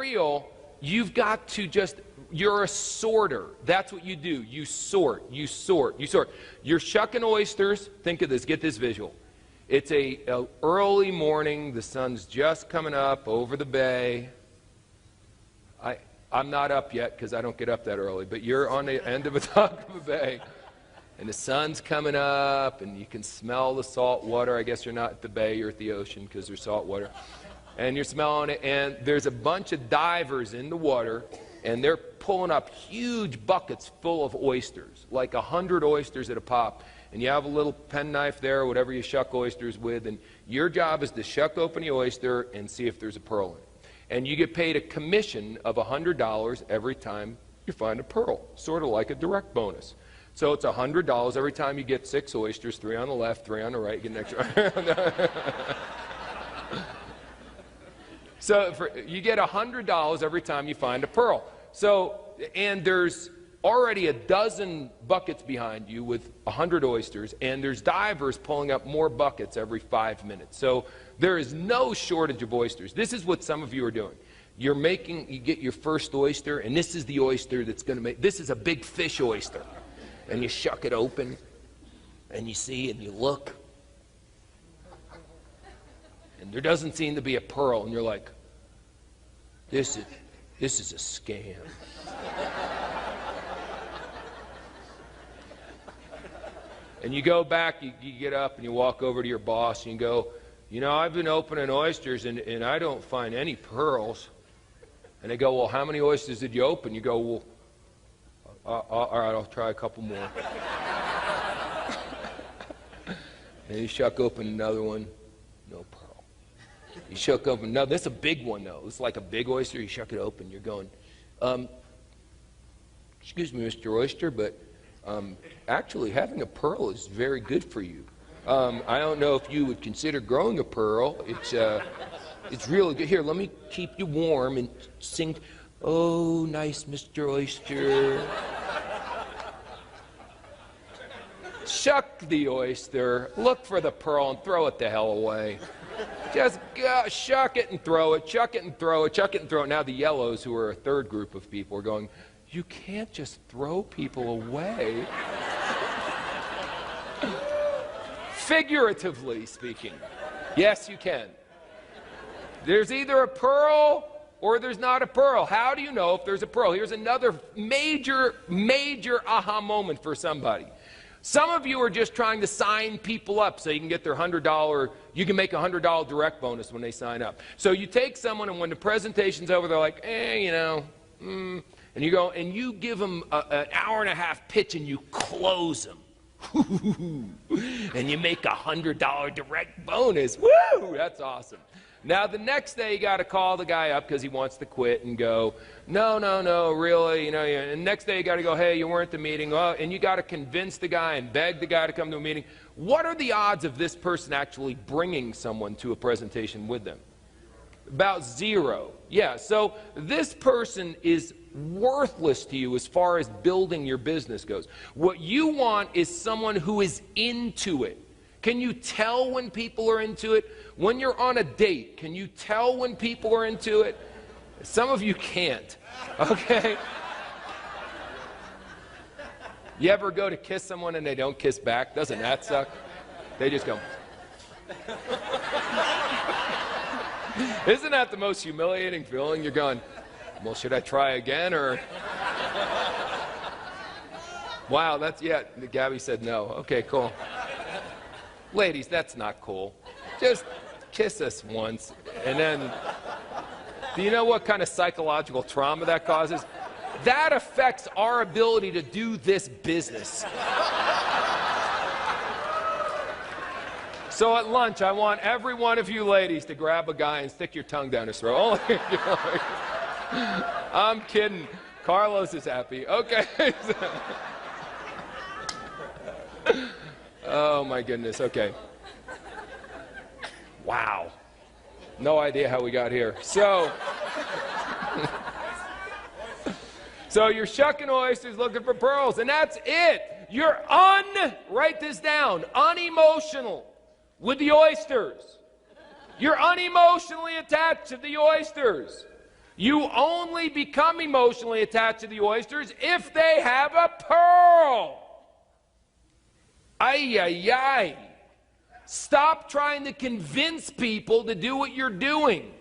real, you've got to you're a sorter. That's what you do. You sort, you sort, you sort. You're shucking oysters. Think of this. Get this visual. It's a early morning. The sun's just coming up over the bay. I'm not up yet because I don't get up that early, but you're on the end of a dock of a bay, and the sun's coming up, and you can smell the salt water. I guess you're not at the bay, you're at the ocean because there's salt water. And you're smelling it, and there's a bunch of divers in the water, and they're pulling up huge buckets full of oysters, like 100 oysters at a pop. And you have a little penknife there, whatever you shuck oysters with, and your job is to shuck open the oyster and see if there's a pearl in it. And you get paid a commission of $100 every time you find a pearl, sort of like a direct bonus. So it's $100 every time you get 6 oysters, 3 on the left, 3 on the right, you get an extra. So you get $100 every time you find a pearl. So, and there's already a dozen buckets behind you with 100 oysters, and there's divers pulling up more buckets every 5 minutes. So there is no shortage of oysters. This is what some of you are doing. You get your first oyster, and this is the oyster that's going to make, this is a big fish oyster. And you shuck it open, and you see, and you look, and there doesn't seem to be a pearl, and you're like, this is a scam. And you go back, you get up and you walk over to your boss and you go, you know, I've been opening oysters and I don't find any pearls. And they go, well, how many oysters did you open? You go, well, all right, I'll try a couple more. And you shuck open another one, no pearl. You shuck open another, that's a big one though. It's like a big oyster, you shuck it open, you're going, excuse me, Mr. Oyster, but actually having a pearl is very good for you. I don't know if you would consider growing a pearl. It's really good. Here, let me keep you warm and sing, oh, nice Mr. Oyster. Shuck the oyster, look for the pearl, and throw it the hell away. Just shuck it and throw it, chuck it and throw it, chuck it and throw it. Now the yellows, who are a third group of people, are going, you can't just throw people away. Figuratively speaking, yes, you can. There's either a pearl or there's not a pearl. How do you know if there's a pearl? Here's another major aha moment for somebody. Some of you are just trying to sign people up so you can get their $100, you can make a $100 direct bonus when they sign up. So you take someone, and when the presentation's over, they're like, you know, and you go and you give them an hour-and-a-half pitch and you close them. And you make a $100 direct bonus. Woo! That's awesome. Now the next day you got to call the guy up because he wants to quit and go, no, really, you know. And next day you got to go, hey, you weren't at the meeting. Oh, and you got to convince the guy and beg the guy to come to a meeting. What are the odds of this person actually bringing someone to a presentation with them? About 0. Yeah, so this person is worthless to you as far as building your business goes. What you want is someone who is into it. Can you tell when people are into it? When you're on a date, can you tell when people are into it? Some of you can't, okay? You ever go to kiss someone and they don't kiss back? Doesn't that suck? They just go. Isn't that the most humiliating feeling? You're going, well, should I try again, or? Wow, that's, yeah, Gabby said no. Okay, cool. Ladies, that's not cool. Just kiss us once, and then, do you know what kind of psychological trauma that causes? That affects our ability to do this business. So at lunch, I want every one of you ladies to grab a guy and stick your tongue down his throat. I'm kidding. Carlos is happy. Okay. Oh my goodness, okay. Wow. No idea how we got here. So you're shucking oysters looking for pearls, and that's it. You're write this down, unemotional with the oysters. You're unemotionally attached to the oysters. You only become emotionally attached to the oysters if they have a pearl. Ay, ay, ay. Stop trying to convince people to do what you're doing.